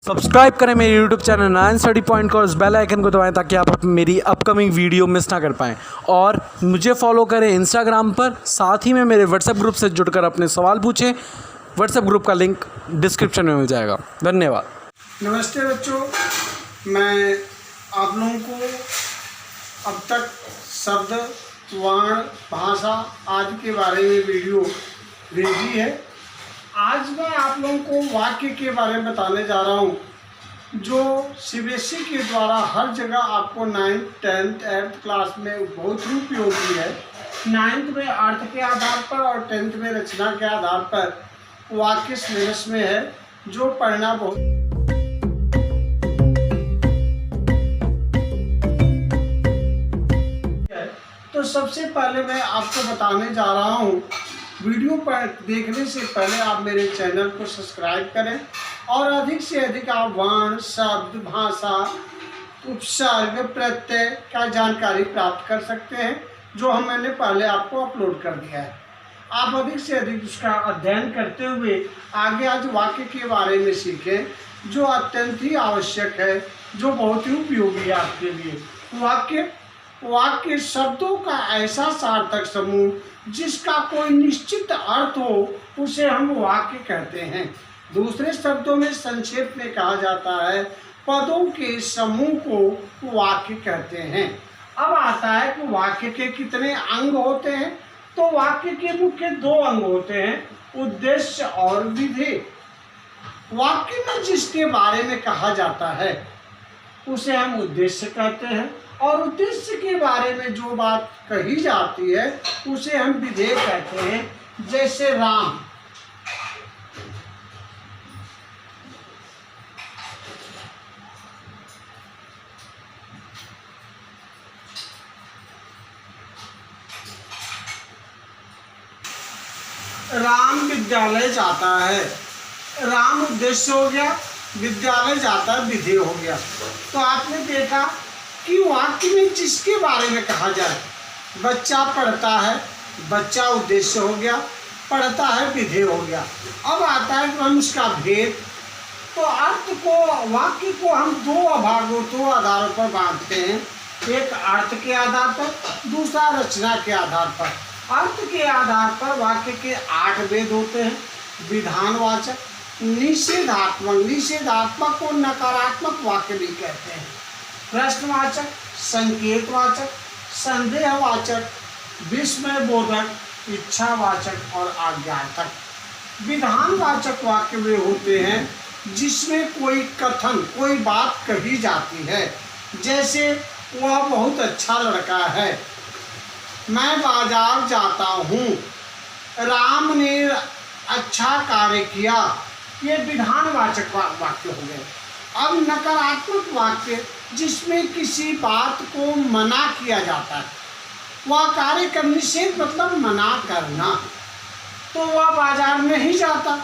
Subscribe करें मेरे YouTube channel nine study point को, उस बेल आइकन को दबाएं ताकि आप मेरी अपकमिंग वीडियो मिस ना कर पाएं। और मुझे फॉलो करें इंस्टाग्राम पर, साथ ही में मेरे व्हाट्सएप ग्रुप से जुड़कर अपने सवाल पूछें। व्हाट्सएप ग्रुप का लिंक डिस्क्रिप्शन में मिल जाएगा। धन्यवाद। नमस्ते बच्चों, मैं आप लोगों को अब तक शब्द, वर्ण, भाषा आदि के बारे में वीडियो भेजी है। आज मैं आप लोगों को वाक्य के बारे में बताने जा रहा हूँ, जो सीबीएसई के द्वारा हर जगह आपको 9th, 10th, 8th क्लास में बहुत ही उपयोगी है। 9th में अर्थ के आधार पर और 10th में रचना के आधार पर वाक्य सिलेबस में है, जो पढ़ना बहुत। तो सबसे पहले मैं आपको बताने जा रहा हूँ, वीडियो पर देखने से पहले आप मेरे चैनल को सब्सक्राइब करें और अधिक से अधिक आप वर्ण, शब्द, भाषा, उपसर्ग, प्रत्यय का जानकारी प्राप्त कर सकते हैं, जो मैंने पहले आपको अपलोड कर दिया है। आप अधिक से अधिक उसका अध्ययन करते हुए आगे आज वाक्य के बारे में सीखें, जो अत्यंत ही आवश्यक है, जो बहुत ही उपयोगी है आपके लिए। वाक्य शब्दों का ऐसा सार्थक समूह जिसका कोई निश्चित अर्थ हो, उसे हम वाक्य कहते हैं। दूसरे शब्दों में संक्षेप में कहा जाता है, पदों के समूह को वाक्य कहते हैं। अब आता है कि वाक्य के कितने अंग होते हैं। तो वाक्य के मुख्य दो अंग होते हैं, उद्देश्य और विधेय। वाक्य में जिसके बारे में कहा जाता है उसे हम उद्देश्य कहते हैं, और उद्देश्य के बारे में जो बात कही जाती है उसे हम विधेय कहते हैं। जैसे राम, राम विद्यालय जाता है। राम उद्देश्य हो गया, विद्यालय जाता है विधेय हो गया। तो आपने देखा कि वाक्य में जिसके बारे में कहा जाए, बच्चा पढ़ता है, बच्चा उद्देश्य हो गया, पढ़ता है विधेय हो गया। अब आता है हम उसका भेद। तो अर्थ को, वाक्य को हम दो आधारों पर बांटते हैं, एक अर्थ के आधार पर, दूसरा रचना के आधार पर। अर्थ के आधार पर वाक्य के 8 भेद होते हैं। विधानवाचक, निषेधात्मक, निषेधात्मक को नकारात्मक वाक्य भी कहते हैं। प्रश्नवाचक, संकेतवाचक, संदेहवाचक, विस्मयबोधक, इच्छावाचक और आज्ञार्थक। विधानवाचक वाक्य वे होते हैं जिसमें कोई कथन, कोई बात कही जाती है। जैसे वह बहुत अच्छा लड़का है, मैं बाजार जाता हूँ, राम ने अच्छा कार्य किया। ये विधानवाचक वाक्य हो गए। अब नकारात्मक वाक्य जिसमें किसी बात को मना किया जाता है, वह कार्य करने से मतलब मना करना। तो वह बाजार नहीं जाता,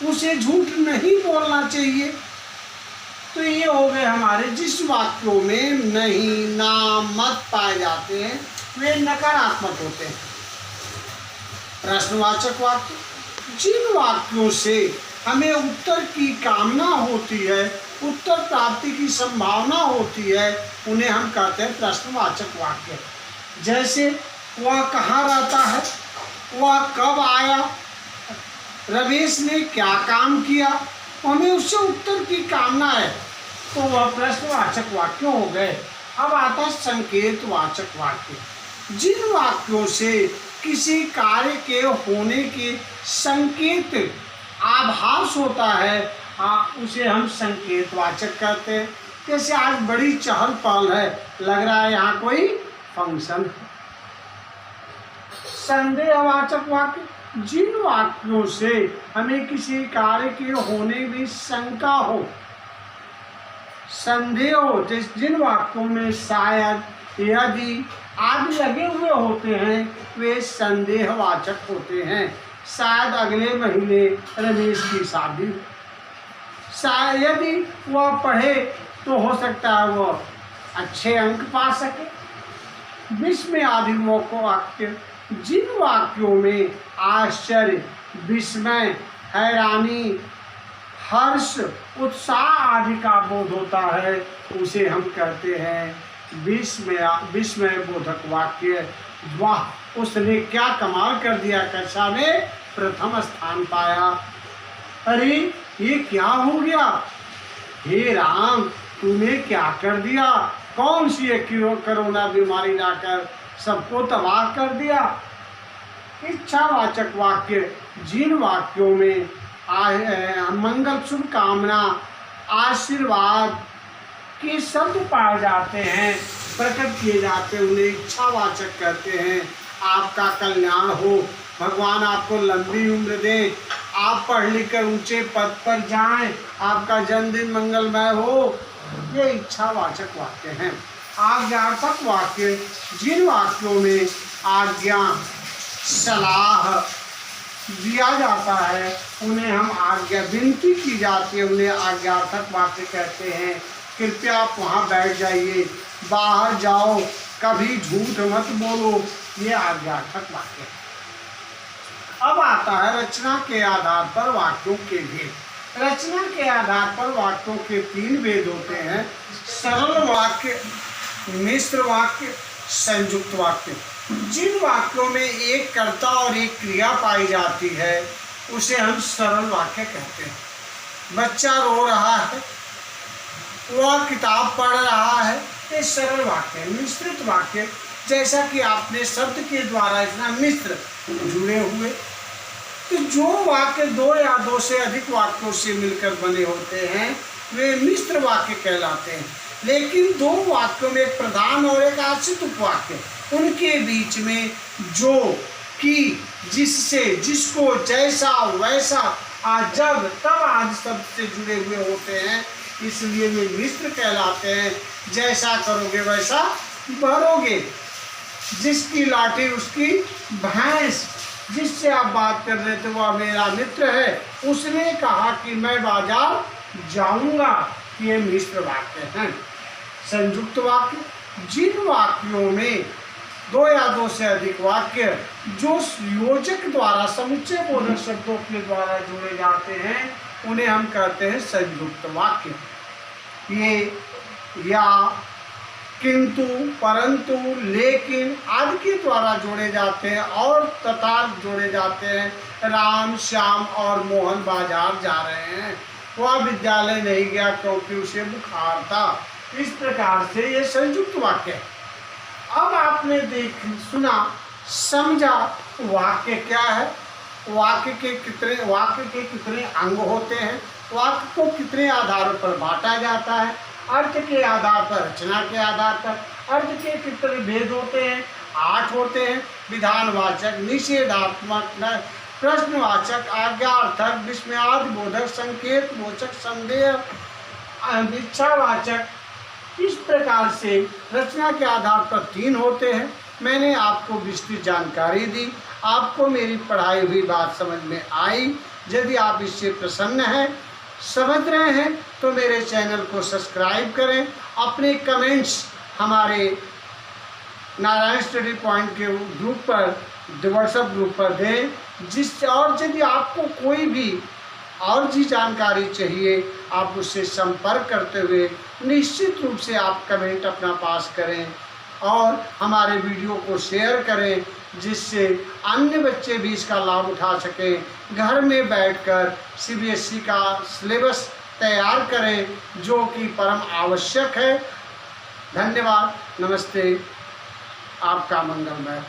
उसे झूठ नहीं बोलना चाहिए। तो ये हो गए हमारे जिस वाक्यों में नहीं, ना, मत पाए जाते हैं, वे नकारात्मक होते हैं। प्रश्नवाचक वाक्य, जिन वाक्यों से हमें उत्तर की कामना होती है, उत्तर प्राप्ति की संभावना होती है, उन्हें हम कहते हैं प्रश्नवाचक वाक्य। जैसे वह कहाँ रहता है, वह कब आया, रमेश ने क्या काम किया, हमें उससे उत्तर की कामना है, तो वह प्रश्नवाचक वाक्य हो गए। अब आता है संकेतवाचक वाक्य। जिन वाक्यों से किसी कार्य के होने के संकेत, आभास होता है, उसे हम संकेतवाचक कहते हैं। जैसे आज बड़ी चहल पहल है, लग रहा है यहाँ कोई फंक्शन है। संदेहवाचक वाक्य, जिन वाक्यों से हमें किसी कार्य के होने में शंका हो, संदेह हो, जिन वाक्यों में शायद, यदि आदि लगे हुए होते हैं, वे संदेहवाचक होते हैं। शायद अगले महीने रमेश की शादी, शायद यदि वह पढ़े तो हो सकता है वह अच्छे अंक पा सके। विस्मय आदि वाक्य, जिन वाक्यों में आश्चर्य, विस्मय, हैरानी, हर्ष, उत्साह आदि का बोध होता है, उसे हम कहते हैं विस्मय बोधक वाक्य। वाह, उसने क्या कमाल कर दिया, कक्षा में प्रथम स्थान पाया। अरे ये क्या हो गया, हे राम तूने क्या कर दिया, कौन सी ये कोरोना बीमारी लाकर सबको तबाह कर दिया। इच्छावाचक वाक्य जिन वाक्यों में मंगल, शुभकामना, आशीर्वाद के शब्द पाए जाते हैं, प्रकट किए जाते हैं, उन्हें इच्छावाचक कहते हैं। आपका कल्याण हो, भगवान आपको लंबी उम्र दे, आप पढ़ लिख कर ऊंचे पद पर जाएं, आपका जन्मदिन मंगलमय हो, ये इच्छावाचक वाक्य हैं। आज्ञार्थक वाक्य जिन वाक्यों में आज्ञा, सलाह दिया जाता है, उन्हें हम आज्ञा, विनती की जाती है, उन्हें आज्ञार्थक वाक्य कहते हैं। कृपया आप वहाँ बैठ जाइए, बाहर जाओ, कभी झूठ मत बोलो, ये आज्ञार्थक वाक्य है। अब आता है रचना के आधार पर वाक्यों के भेद। रचना के आधार पर वाक्यों के 3 भेद होते हैं: सरल वाक्य, मिश्र वाक्य, संयुक्त वाक्य। जिन वाक्यों में एक कर्ता और एक क्रिया पाई जाती है उसे हम सरल वाक्य कहते हैं। बच्चा रो रहा है, वह किताब पढ़ रहा है, ये सरल वाक्य है। मिश्रित वाक्य, जैसा कि आपने शब्द के द्वारा इतना मिश्र जुड़े हुए, तो जो वाक्य 2 या 2 से अधिक वाक्यों से मिलकर बने होते हैं वे मिश्र वाक्य कहलाते हैं। लेकिन 2 वाक्यों में एक प्रधान और एक आश्रित उपवाक्य, उनके बीच में जो, कि, जिससे, जिसको, जैसा, वैसा, आज, जब, तब आदि शब्द से जुड़े हुए होते हैं, इसलिए वे मिश्र कहलाते हैं। जैसा करोगे वैसा भरोगे, जिसकी लाठी उसकी भैंस, जिससे आप बात कर रहे थे वह मेरा मित्र है, उसने कहा कि मैं बाजार जाऊंगा, ये मिश्र वाक्य हैं। संयुक्त वाक्य जिन वाक्यों में 2 या 2 से अधिक वाक्य जो योजक द्वारा, समुच्चय बोधक शब्दों के द्वारा जोड़े जाते हैं, उन्हें हम कहते हैं संयुक्त वाक्य। ये या, किंतु, परंतु, लेकिन आदि के द्वारा जोड़े जाते हैं और तथा जोड़े जाते हैं। राम, श्याम और मोहन बाजार जा रहे हैं, वह विद्यालय नहीं गया क्योंकि उसे बुखार था। इस प्रकार से ये संयुक्त वाक्य है। अब आपने सुना, समझा वाक्य क्या है, वाक्य के कितने अंग होते हैं, वाक्य को कितने आधारों पर बांटा जाता है, अर्थ के आधार पर, रचना के आधार पर अर्थ के कितने भेद होते हैं, 8 होते हैं। विधानवाचक, निषेधात्मक, प्रश्नवाचक, आज्ञार्थक, विस्मयादि बोधक, संकेत बोचक, संदेह, इच्छावाचक। इस प्रकार से रचना के आधार पर 3 होते हैं। मैंने आपको विस्तृत जानकारी दी, आपको मेरी पढ़ाई हुई बात समझ में आई। यदि आप इससे प्रसन्न हैं, समझ रहे हैं, तो मेरे चैनल को सब्सक्राइब करें। अपने कमेंट्स हमारे नारायण स्टडी पॉइंट के ग्रुप पर, व्हाट्सएप ग्रुप पर दें। और यदि आपको कोई भी और भी जानकारी चाहिए, आप उससे संपर्क करते हुए निश्चित रूप से आप कमेंट अपना पास करें और हमारे वीडियो को शेयर करें, जिससे अन्य बच्चे भी इसका लाभ उठा सकें। घर में बैठकर CBSE का सिलेबस तैयार करें, जो कि परम आवश्यक है। धन्यवाद, नमस्ते, आपका मंगलमय।